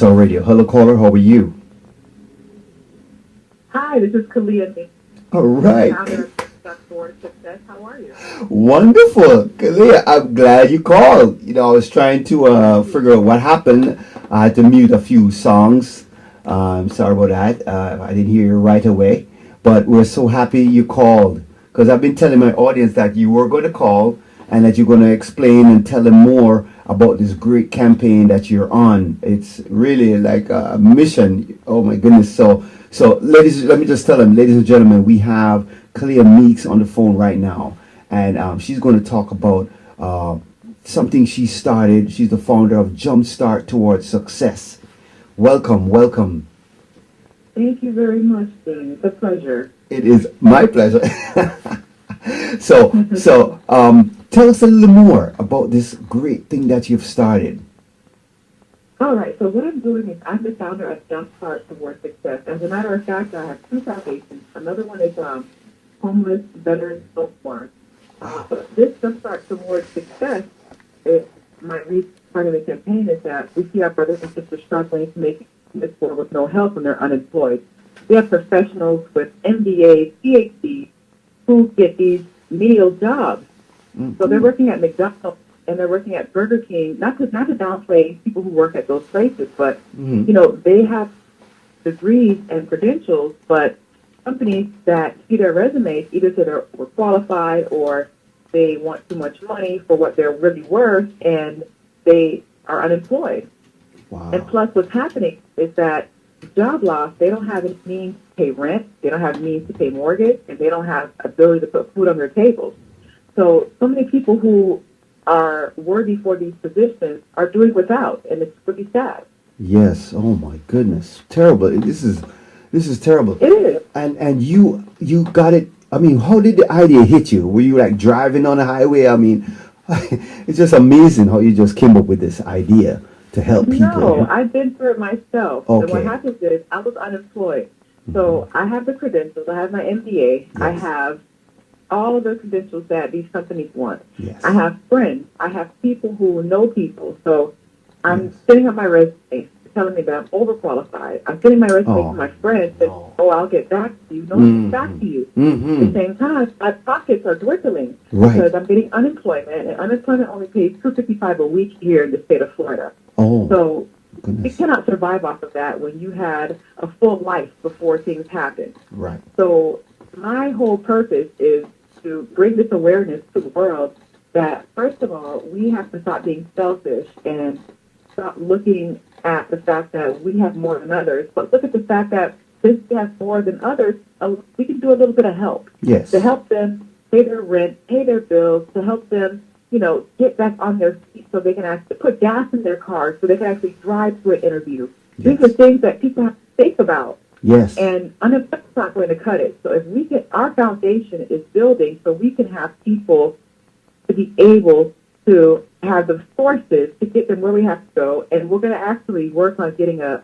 Tdsr Radio. Hello, caller. How are you? Hi, this is Kahlia, All right. founder of Tdsr Success. How are you? Wonderful. Kahlia, I'm glad you called. I was trying to figure out what happened. I had to mute a few songs. Sorry about that. I didn't hear you right away. But we're so happy you called. Because I've been telling my audience that you were going to call and that you're going to explain and tell them more about this great campaign that you're on. It's really like a mission. Oh my goodness. So ladies, let me just tell them, ladies and gentlemen, we have Kahlia Meeks on the phone right now. And she's going to talk about something she started. She's the founder of Jumpstart Towards Success. Welcome, welcome. Thank you very much, Dean. It's a pleasure. It is my pleasure. So, tell us a little more about this great thing that you've started. All right, so what I'm doing is I'm the founder of Jumpstart Towards Success. As a matter of fact, I have two foundations. Another one is Homeless Veterans Support. But this Jumpstart Towards Success, my reason part of the campaign is that we see our brothers and sisters struggling to make this world with no help when they're unemployed. We have professionals with MBAs, PhDs, who get these menial jobs. Mm-hmm. So they're working at McDonald's and they're working at Burger King, not to downplay people who work at those places, but, they have degrees and credentials, but companies that see their resumes either say they're qualified or they want too much money for what they're really worth, and they are unemployed. Wow. And plus what's happening is that job loss, they don't have any means to pay rent, they don't have means to pay mortgage, and they don't have ability to put food on their tables. So many people who are worthy for these positions are doing without, and it's pretty sad. Yes. Oh my goodness. Terrible. This is terrible. It is. And you got it. I mean, how did the idea hit you? Were you like driving on the highway? I mean, it's just amazing how you just came up with this idea to help people. No, I've been through it myself. Okay. And what happens is I was unemployed. So I have the credentials. I have my MBA. Yes. I have all of the credentials that these companies want. Yes. I have friends. I have people who know people. So I'm sending up my resume, telling me that I'm overqualified. I'm sending my resume to my friends and, I'll get back to you. No one gets back to you. Mm-hmm. At the same time, my pockets are dwindling because I'm getting unemployment, and unemployment only pays $2.55 a week here in the state of Florida. So you cannot survive off of that when you had a full life before things happened. Right. So my whole purpose is to bring this awareness to the world that, first of all, we have to stop being selfish and stop looking at the fact that we have more than others, but look at the fact that this has more than others. We can do a little bit of help. Yes. To help them pay their rent, pay their bills, to help them, get back on their feet so they can actually put gas in their cars so they can actually drive to an interview. Yes. These are things that people have to think about. Yes. And unemployment's not going to cut it. So if we get, our foundation is building so we can have people to be able to have the sources to get them where we have to go. And we're going to actually work on getting a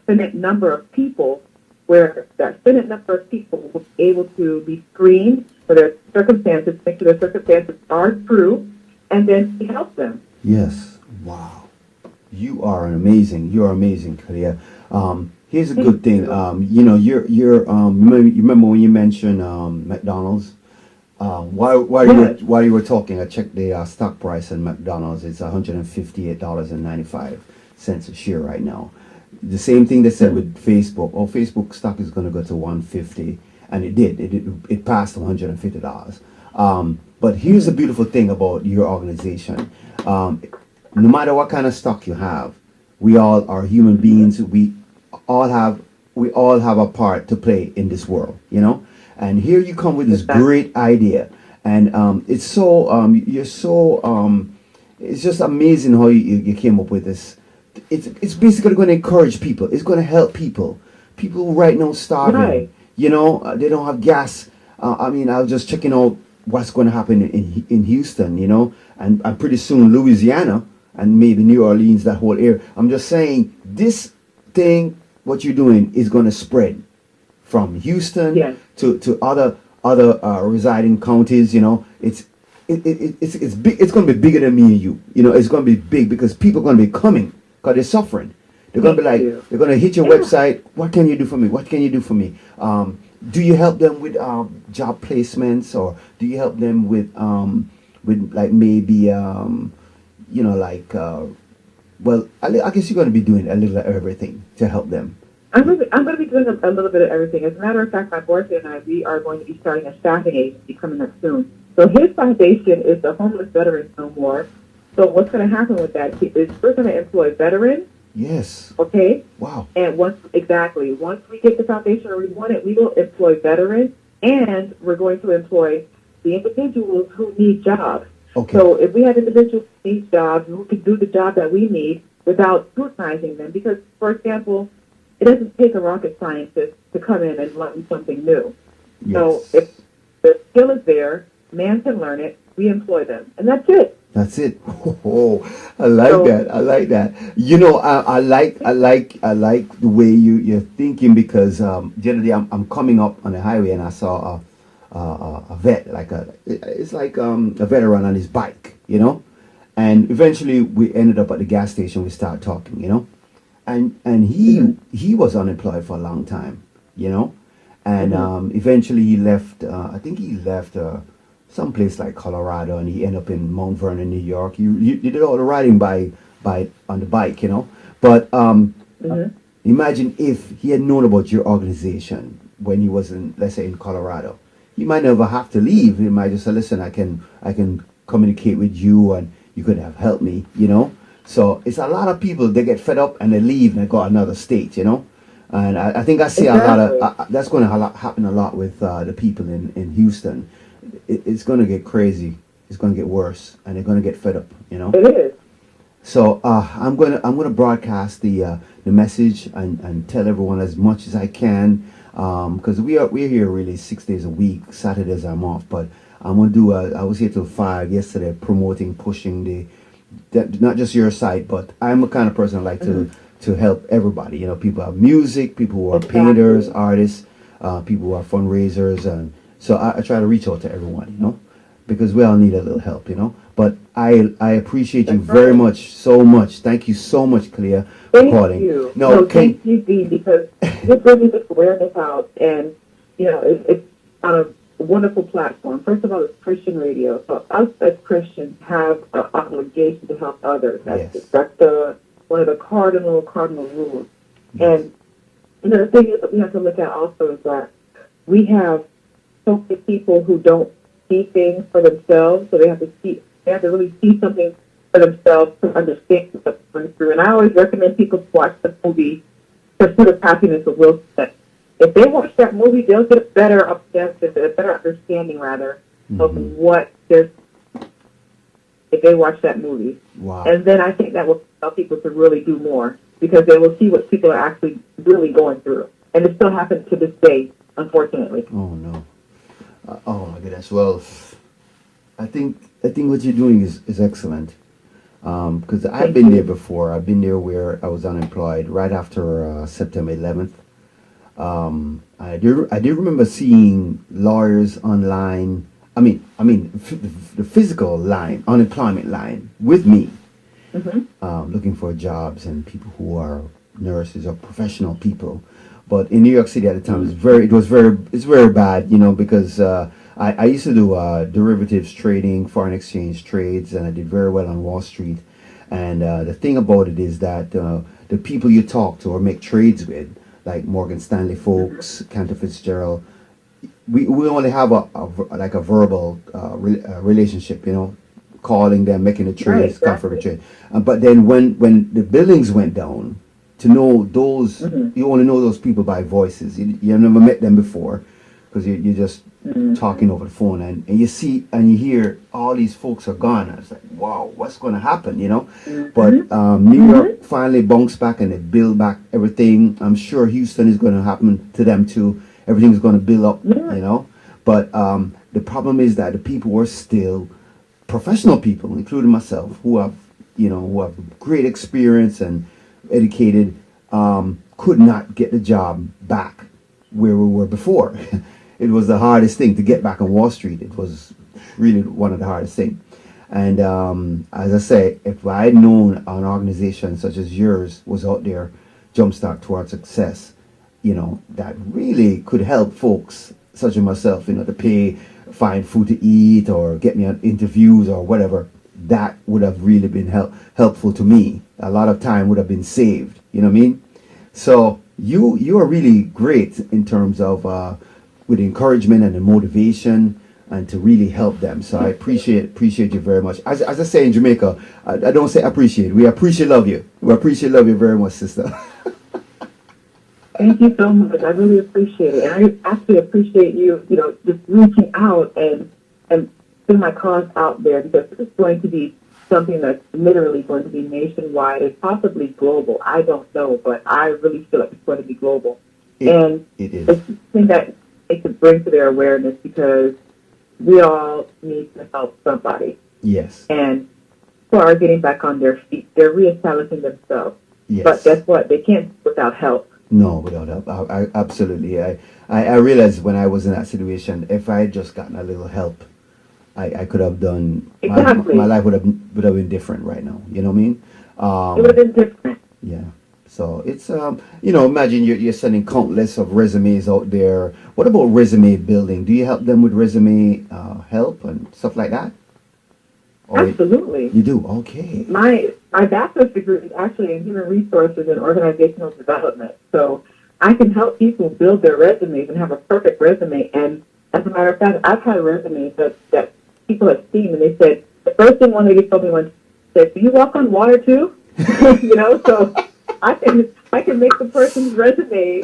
finite number of people where that finite number of people will be able to be screened for their circumstances, make sure their circumstances are true, and then we help them. Yes. Wow. You are amazing, Kahlia. Here's a good thing. You remember when you mentioned McDonald's? While you were talking, I checked the stock price in McDonald's. It's $158.95 a share right now. The same thing they said with Facebook. Oh, Facebook stock is going to go to $150, and it did. It passed $150. But here's the beautiful thing about your organization. No matter what kind of stock you have, we all are human beings. We all have a part to play in this world, And here you come with this great idea, and it's so it's just amazing how you came up with this. It's basically going to encourage people. It's going to help people. People who right now starving. Right. They don't have gas. I was just checking out what's going to happen in Houston. And pretty soon Louisiana and maybe New Orleans, that whole area. I'm just saying this thing, what you're doing, is going to spread from Houston to other residing counties. It's big. It's going to be bigger than me and you. It's going to be big because people are going to be coming because they're suffering. They're gonna be Thank like, you. they're gonna hit your Yeah. website. What can you do for me? What can you do for me? Do you help them with job placements, or do you help them with like maybe like well, I guess you're gonna be doing a little of everything to help them. I'm going to be doing a little bit of everything. As a matter of fact, my boyfriend and I, we are going to be starting a staffing agency coming up soon. So his foundation is the Homeless Veterans No More. So what's going to happen with that is we're going to employ veterans, Yes. okay? Wow. And once we get the foundation where we want it, we will employ veterans, and we're going to employ the individuals who need jobs. Okay. So if we have individuals who need jobs, who can do the job that we need without scrutinizing them, because, for example, it doesn't take a rocket scientist to come in and learn something new. Yes. So if the skill is there, man can learn it, we employ them, and that's it. That's it. Oh, I like So- that. I like that. I like the way you're thinking, because generally I'm coming up on the highway and I saw a vet, it's like a veteran on his bike, and eventually we ended up at the gas station. We started talking, and he was unemployed for a long time, and eventually he left. I think he left. Someplace like Colorado, and he ended up in Mount Vernon, New York. You did all the riding by on the bike, But imagine if he had known about your organization when he was in, let's say, in Colorado. He might never have to leave. He might just say, "Listen, I can communicate with you, and you could have helped me," So it's a lot of people. They get fed up and they leave and they go to another state, And I think I see a lot of that's going to happen a lot with the people in Houston. It's going to get crazy. It's going to get worse, and they're going to get fed up. It is. So I'm gonna broadcast the message and tell everyone as much as I can, because we're here really 6 days a week. Saturdays I'm off, but I'm gonna do. I was here till 5 yesterday, promoting, pushing not just your site, but I'm a kind of person I like to help everybody. People have music, people who are painters, artists, people who are fundraisers, and so I try to reach out to everyone, because we all need a little help, But I appreciate you very much, so much. Thank you so much, Kahlia, for calling. Thank you. No, thank you, Dean, because you're bringing this awareness out, and it's on a wonderful platform. First of all, it's Christian radio, so us as Christians have an obligation to help others. That's one of the cardinal rules. Yes. And the thing is that we have to look at also is that we have so many people who don't see things for themselves, so they have to really see something for themselves to understand what's going through. And I always recommend people to watch the movie Pursuit of Happiness with Will Smith. If they watch that movie, they'll get a better understanding of what there's if they watch that movie. Wow. And then I think that will help people to really do more, because they will see what people are actually really going through. And it still happens to this day, unfortunately. Oh no. Oh my goodness. Well, I think what you're doing is excellent. Because I've been there before. I've been there where I was unemployed right after September 11th. I do remember seeing lawyers online. I mean, the physical line, unemployment line, with me, looking for jobs, and people who are nurses or professional people. But in New York City at the time, it's very bad, because I used to do derivatives trading, foreign exchange trades, and I did very well on Wall Street. And the thing about it is that the people you talk to or make trades with, like Morgan Stanley folks, Cantor Fitzgerald, we only have a verbal relationship, calling them, making the trades, confirming the trade. But then when the billings went down, to know those, you only know those people by voices. You never met them before, because you're just talking over the phone, and you see and you hear all these folks are gone. I was like, wow, what's going to happen, But New York finally bounced back and they build back everything. I'm sure Houston is going to happen to them too. Everything's going to build up, But the problem is that the people were still professional people, including myself, who have great experience and educated, could not get the job back where we were before. It was the hardest thing to get back on Wall Street. It was really one of the hardest things. And as I say, if I had known an organization such as yours was out there jumpstart towards success, that really could help folks such as myself, to pay, find food to eat, or get me on interviews or whatever. That would have really been helpful to me. A lot of time would have been saved. You know what I mean? So you are really great in terms of with the encouragement and the motivation, and to really help them. So I appreciate you very much. As I say in Jamaica, I don't say appreciate. We appreciate love you. We appreciate love you very much, sister. Thank you so much. I really appreciate it. And I actually appreciate you, just reaching out and putting my cause out there, because it's going to be something that's literally going to be nationwide and possibly global. I don't know, but I really feel like it's going to be global. It is. It's something that they could bring to their awareness, because we all need to help somebody. Yes. And people are getting back on their feet. They're reestablishing themselves. Yes. But guess what? They can't do it without help. No, without help. I absolutely. I realized when I was in that situation, if I had just gotten a little help, I could have done. Exactly. My life would have been different right now. You know what I mean? It would have been different. Yeah. So it's imagine you're sending countless of resumes out there. What about resume building? Do you help them with resume help and stuff like that? Absolutely. You do? Okay. My bachelor's degree is actually in human resources and organizational development. So I can help people build their resumes and have a perfect resume. And as a matter of fact, I've had resumes that people have seen, and they said, the first thing one lady told me once, said, "Do you walk on water too?" So I can make the person's resume,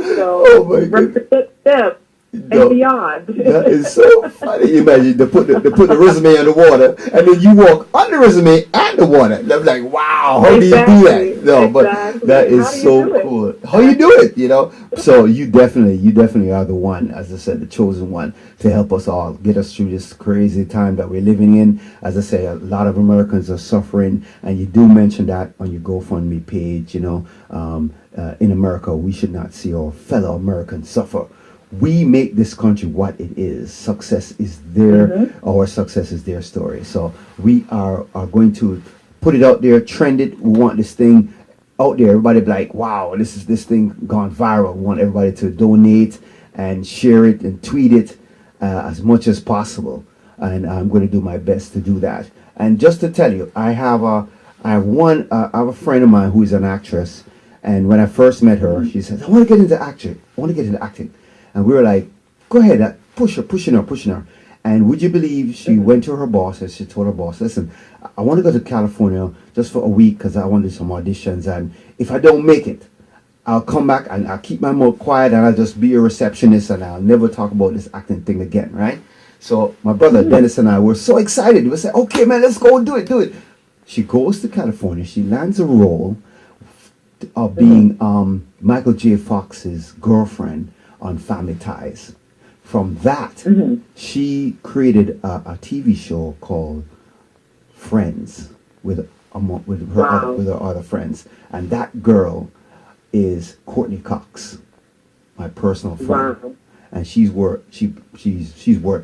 represent them and beyond. That is so funny. Imagine they put the resume in the water, and then you walk on the resume and the water. I'm like, wow, how do you do that? No, but that is so cool. How you do it? So you definitely are the one, as I said, the chosen one to help us all get us through this crazy time that we're living in. As I say, a lot of Americans are suffering, and you do mention that on your GoFundMe page. In America, we should not see our fellow Americans suffer. We make this country what it is. Success is their, our success is their story. So we are going to put it out there, trend it. We want this thing out there. Everybody be like, wow, this thing gone viral. We want everybody to donate and share it and tweet it as much as possible. And I'm going to do my best to do that. And just to tell you, I have a friend of mine who is an actress. And when I first met her, she said, I want to get into acting. And we were like, go ahead, pushing her. And would you believe she went to her boss and she told her boss, listen, I want to go to California just for a week because I want to do some auditions. And if I don't make it, I'll come back and I'll keep my mouth quiet and I'll just be a receptionist and I'll never talk about this acting thing again, right? So my brother Dennis and I were so excited. We said, okay, man, let's go do it. She goes to California. She lands a role of being Michael J. Fox's girlfriend on Family Ties. From that, she created a TV show called Friends with her other friends, and that girl is Courtney Cox, my personal friend. Wow. And she's worked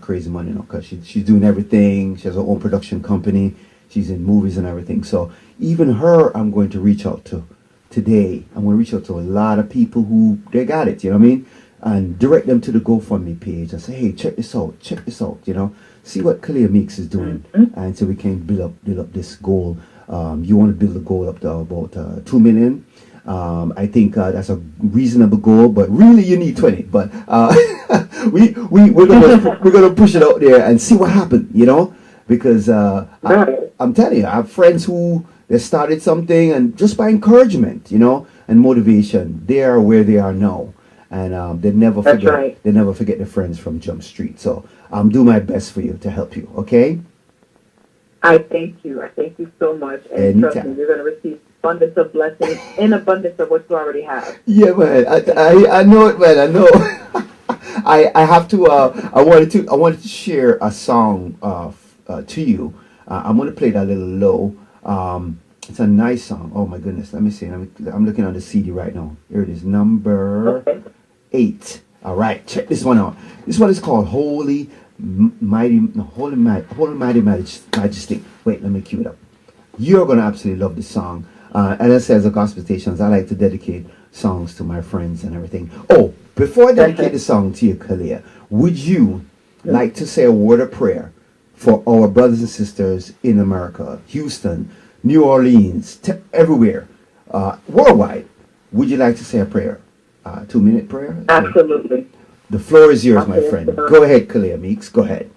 crazy money because she's doing everything. She has her own production company. She's in movies and everything. So even her, I'm going to reach out to today. I'm going to reach out to a lot of people who they got it. You know what I mean? And direct them to the GoFundMe page and say, hey, check this out, see what Kahlia Meeks is doing, and so we can build up this goal. You want to build the goal up to about 2 million. I think that's a reasonable goal, but really you need 20. But we're gonna push it out there and see what happens, because I'm telling you, I have friends who they started something, and just by encouragement, and motivation, they are where they are now. And they never forget. Right. They never forget their friends from Jump Street. So I'm doing my best for you to help you. Okay. I thank you. I thank you so much. And trust me, you're going to receive abundance of blessings in abundance of what you already have. Yeah, man. I know it, man. I know. I have to. I wanted to share a song to you. I'm going to play that a little low. It's a nice song. Oh my goodness. Let me see. I'm looking on the CD right now. Here it is, number 8. All right, check this one out. This one is called Holy Mighty Majesty. Wait, let me cue it up. You're gonna absolutely love this song. And as I say, as a gospel stations, I like to dedicate songs to my friends and everything. Oh, before I dedicate the song to you, Kahlia, would you like to say a word of prayer for our brothers and sisters in America, Houston, New Orleans, everywhere, worldwide? Would you like to say a prayer? 2-minute prayer? Absolutely. The floor is yours, my friend. Go ahead, Kahlia Meeks. Go ahead.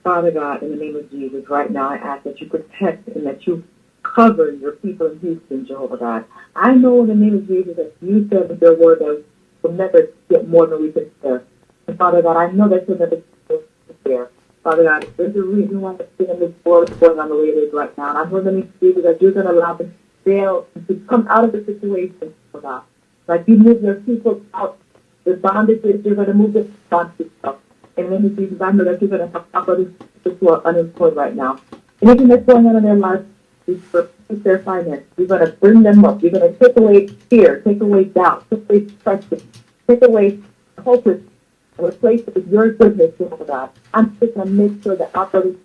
Father God, in the name of Jesus, right now I ask that you protect and that you cover your people in Houston, Jehovah God. I know in the name of Jesus that you said that your word that will never get more than we can bear. And Father God, I know that you'll never get there. Father God, there's a reason why the sin in this world is going on the way it is right now. And I know in the name of Jesus that you're going to allow them to fail to come out of the situation, Jehovah God. Like you move your people out, the bondages, you're going to move the bondages out. In the name of Jesus, I know that you're going to help others who are unemployed right now. Anything that's going on in their lives is for their finances. You're going to bring them up. You're going to take away fear, take away doubt, take away depression, take away hopelessness, and replace it with your goodness, Lord God. I'm just going to make sure that our brothers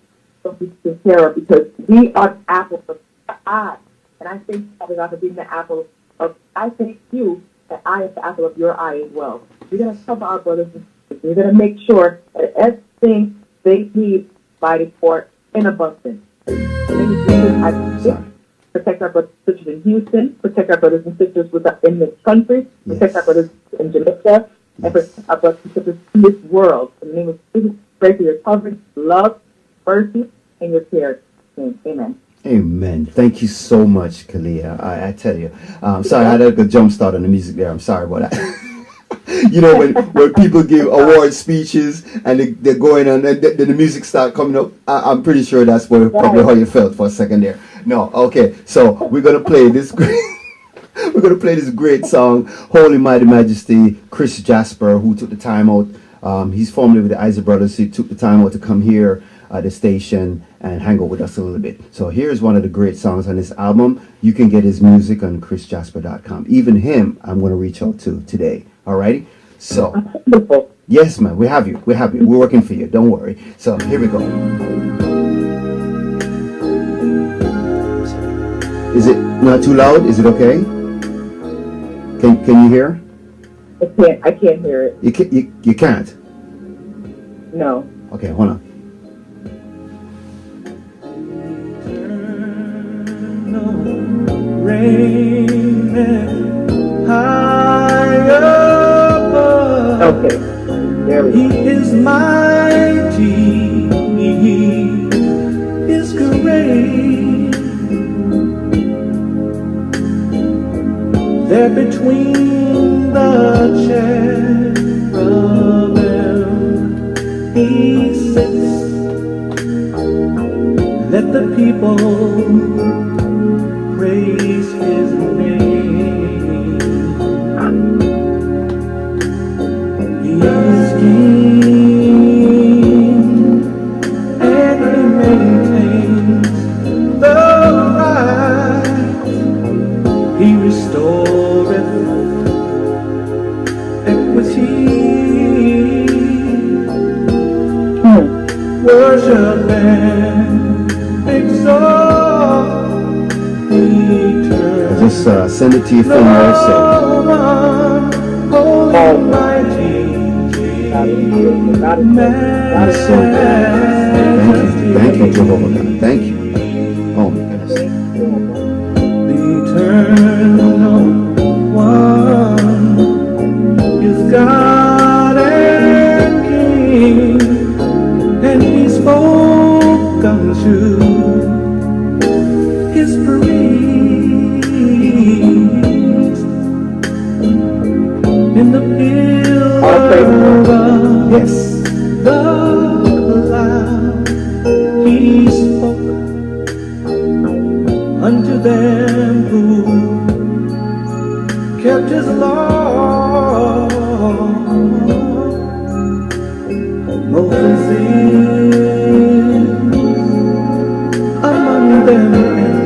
don't be taken care of because we are the apple of your eye. And I thank you, Father God, for being the apple of, I thank you that I am the apple of your eye as well. You're going to cover our brothers and sisters. You're going to make sure that everything they need by for in abundance. I protect our brothers and sisters in Houston, protect our brothers and sisters in this country, protect our brothers in Jamaica, and protect our brothers and sisters in this world. In the name of Jesus, pray for your covering, love, mercy, and your care. Amen. Amen. Thank you so much, Kahlia. I tell you, sorry, I had a good jump start on the music there. I'm sorry about that. You know, when people give award speeches and they're going on, then the music start coming up. I'm pretty sure that's probably how you felt for a second there. No, okay. So we're gonna play this great song, Holy Mighty Majesty. Chris Jasper, who took the time out. He's formerly with the Isaac Brothers. He took the time out to come here at the station and hang out with us a little bit. So here's one of the great songs on this album. You can get his music on chrisjasper.com. Even him, I'm going to reach out to today. Alrighty? So, yes, man, we have you. We have you. We're working for you. Don't worry. So, here we go. Is it not too loud? Is it okay? Can you hear? I can't hear it. You can't? No. Okay, hold on. Okay, there we go. He is mighty, He is great. There between the cherubim He sits. Let the people praise His name. He is King, and He maintains the right. He restoreth equity. Worship and exalt eternal. Just send it to your phone also. Almighty. That's so good. Thank you, Jehovah God. Thank you. Oh my goodness. The eternal one is God and King, and He spoke unto His priest in the pillar. Yes. The cloud He spoke unto them who kept His law. Moses is among them,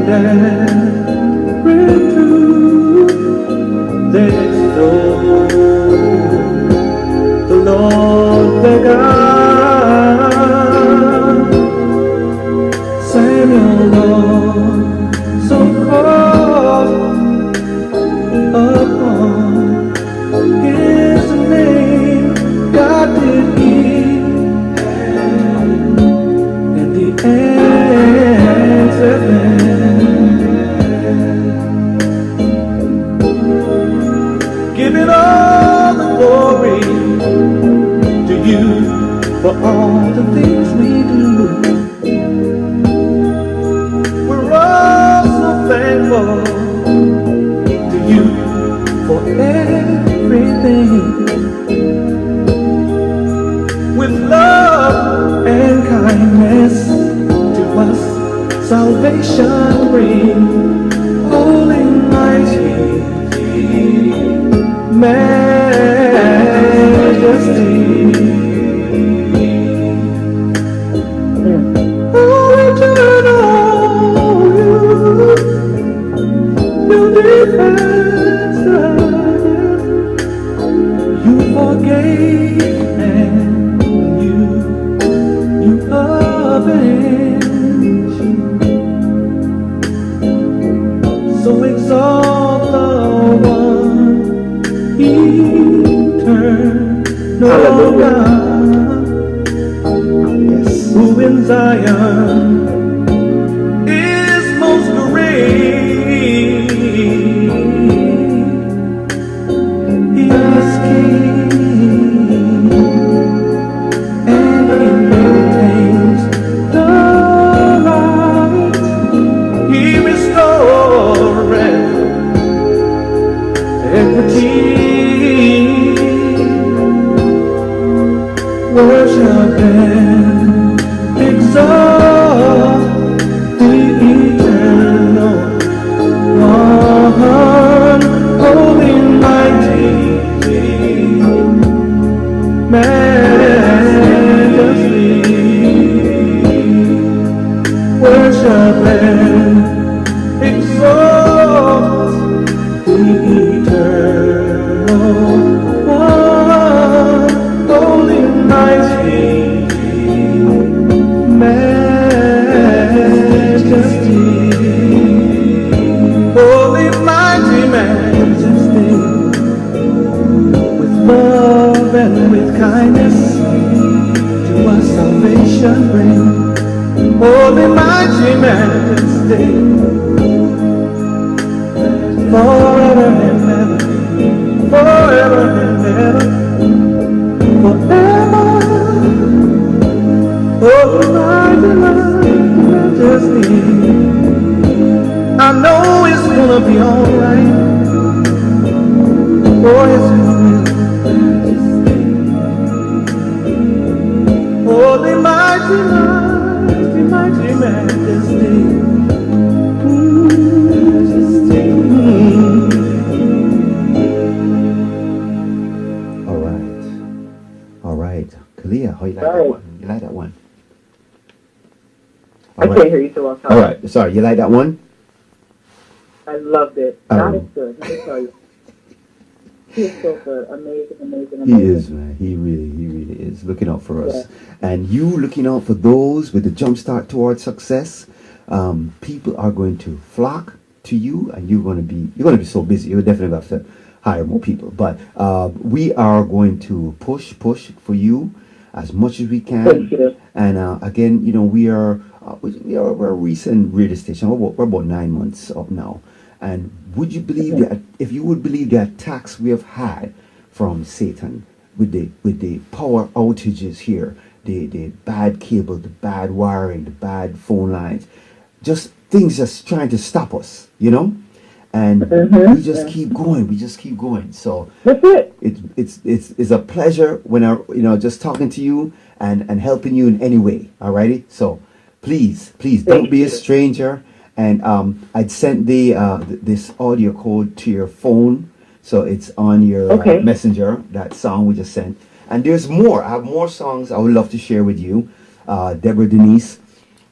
and every truth they extol the Lord their God. Samuel, Lord, so called upon So exalt the one eternal Hallelujah. God, Yes. who in Zion is most great. He is King, and He maintains the right. He restoreth equity. Worship and exalt the eternal one, holy, mighty, majesty. Worship and exalt the eternal one, holy, mighty, majesty. Holy, mighty, majesty. With love and with kindness to our salvation bring. Holy, mighty, majesty. Forever and ever, forever and ever, forever. Holy, mighty, majesty. I know it's gonna be alright. Oh, yes, it will. Holy, mighty, mighty, mighty majesty. All right. All right. Kahlia, how you like that Right. one? You like that one? I All can't right. hear you so well. All right. Sorry, you like that one? I loved it. God is Um, good. Let me tell you. He is so good. Amazing, amazing, He amazing. is, man. He really is looking out for us. Yeah. And you looking out for those with the jumpstart towards success. People are going to flock to you, and you're going to be so busy. You're definitely have to hire more people. But we are going to push for you as much as we can. Thank you. And again, we're a recent radio station. We're about 9 months up now. And would you believe that if you would believe the attacks we have had from Satan with the power outages here, the bad cable, the bad wiring, the bad phone lines, just things just trying to stop us, and we just keep going. We just keep going. So That's it. it's a pleasure when I just talking to you and helping you in any way. Alrighty. So please don't be a stranger. And I'd sent this audio code to your phone, so it's on your messenger. That song we just sent, and there's more. I have more songs I would love to share with you. Deborah Denise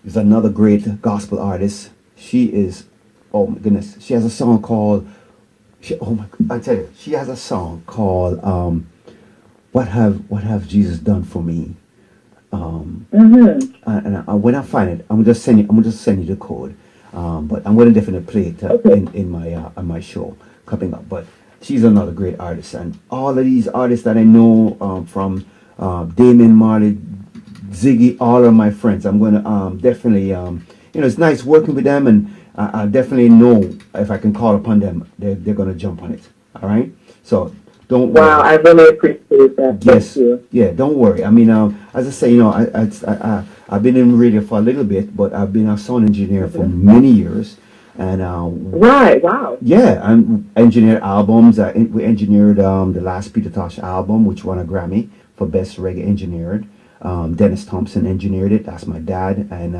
is another great gospel artist. She is, oh my goodness, she has a song called. I tell you, she has a song called "What Have Jesus Done for Me." And when I find it, I'm gonna just send you the code. But I'm going to definitely play it in my on my show coming up. But she's another great artist, and all of these artists that I know from Damien Marley, Ziggy, all of my friends. I'm going to definitely it's nice working with them, and I definitely know if I can call upon them, they're going to jump on it. All right, so don't worry. Wow, I really appreciate that. Yes. Thank you. Yeah, don't worry. I mean, as I say, I've been in radio for a little bit, but I've been a sound engineer for many years. And Right, wow. yeah, I engineered albums. We engineered the last Peter Tosh album, which won a Grammy for Best Reggae Engineered. Dennis Thompson engineered it. That's my dad. And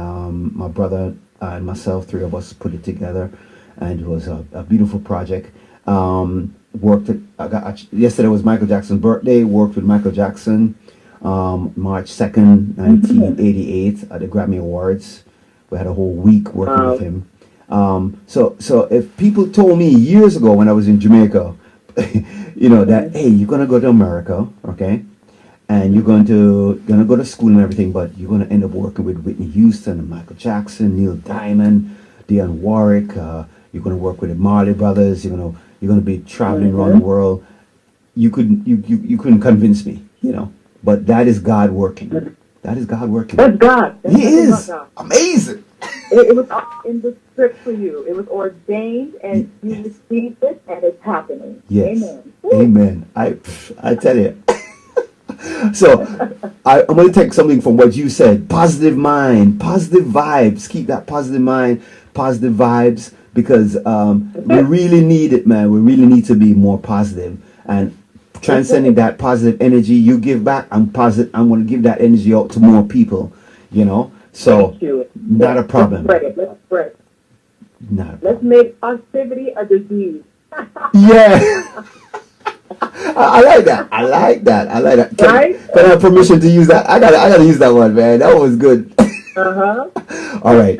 my brother and myself, three of us put it together. And it was a beautiful project. Yesterday was Michael Jackson's birthday. Worked with Michael Jackson March 2nd, 1988 at the Grammy Awards. We had a whole week working with him. So if people told me years ago when I was in Jamaica, that hey, you're gonna go to America, okay, and you're gonna go to school and everything, but you're gonna end up working with Whitney Houston and Michael Jackson, Neil Diamond, Dionne Warwick, You're going to work with the Marley Brothers. You're going to be traveling around the world. You couldn't convince me, But that is God working. That is God working. That's God. That's He is God. amazing. It was all in the script for you. It was ordained, and you received it, and it's happening. Yes. Amen. Amen. I tell you. So I'm going to take something from what you said. Positive mind, positive vibes. Keep that positive mind, positive vibes, because we really need it, man. We really need to be more positive and transcending that positive energy you give back. I'm positive. I'm going to give that energy out to more people. So not a problem. Let's spread it. Let's make positivity a disease. Yeah. I like that. I like that. Can I have permission to use that? I gotta use that one, man. That was good. All right.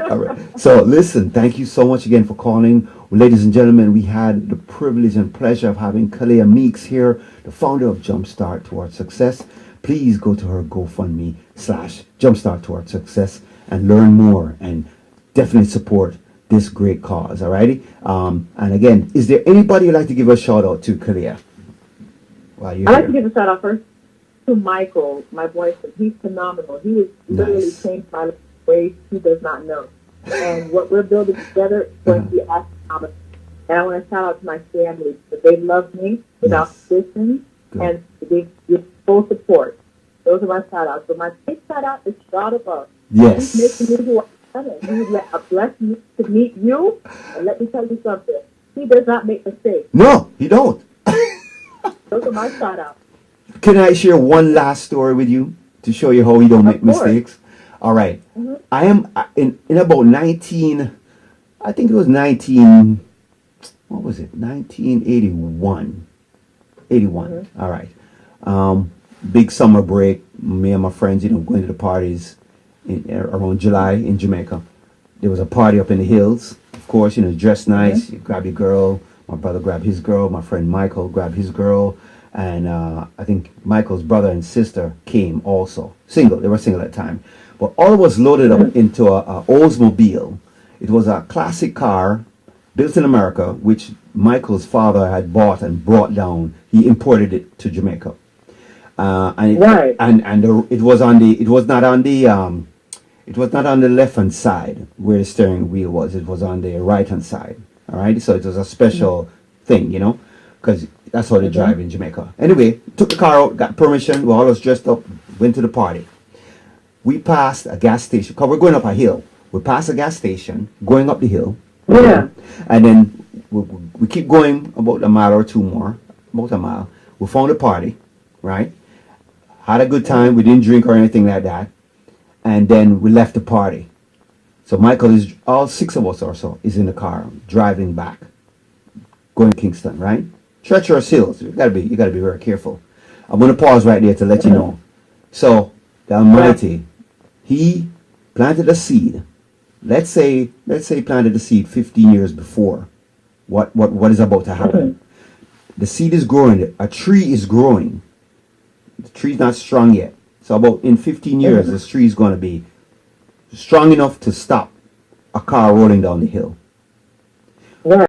So listen, thank you so much again for calling. Ladies and gentlemen, we had the privilege and pleasure of having Kahlia Meeks here, the founder of Jumpstart Towards Success. Please go to her GoFundMe /Jumpstart Towards Success and learn more and definitely support this great cause. Alrighty. And again, is there anybody you'd like to give a shout out to, Kahlia? I'd like to give a shout out first to Michael, my boyfriend. He's phenomenal. He has literally changed my life in ways he does not know. And what we're building together is going to be astronomical. And I want to shout out to my family because they love me without suspicion and they give full support. Those are my shout outs. But my big shout out is God above. Yes. He's making me who I am, and He blessed me to meet you. And let me tell you something. He does not make mistakes. No, he don't. Those are my shout outs. Can I share one last story with you to show you how we don't make mistakes? All right. I am in about 19, I think it was 1981. 81. All right. Big summer break. Me and my friends, going to the parties around July in Jamaica. There was a party up in the hills. Of course, dress nice. You grab your girl. My brother grabbed his girl. My friend Michael grabbed his girl. And I think Michael's brother and sister came also. Single. They were single at the time. But all was loaded up into a Oldsmobile. It was a classic car built in America, which Michael's father had bought and brought down. He imported it to Jamaica. It was not on the left hand side where the steering wheel was. It was on the right hand side. All right. So it was a special thing, because that's how they drive in Jamaica. Anyway, took the car out, got permission. We all was dressed up, went to the party. We passed a gas station because we're going up a hill. We passed a gas station, going up the hill. Yeah. And then we keep going about a mile or two more, about a mile. We found a party, right? Had a good time. We didn't drink or anything like that. And then we left the party. So Michael is, all six of us or so, is in the car driving back, going to Kingston, right? Treacherous hills. You gotta be very careful. I'm gonna pause right there to let you know. So the Almighty, He planted a seed. Let's say he planted the seed 15 years before. What is about to happen? The seed is growing. A tree is growing. The tree's not strong yet. So about in 15 years, this tree is going to be strong enough to stop a car rolling down the hill.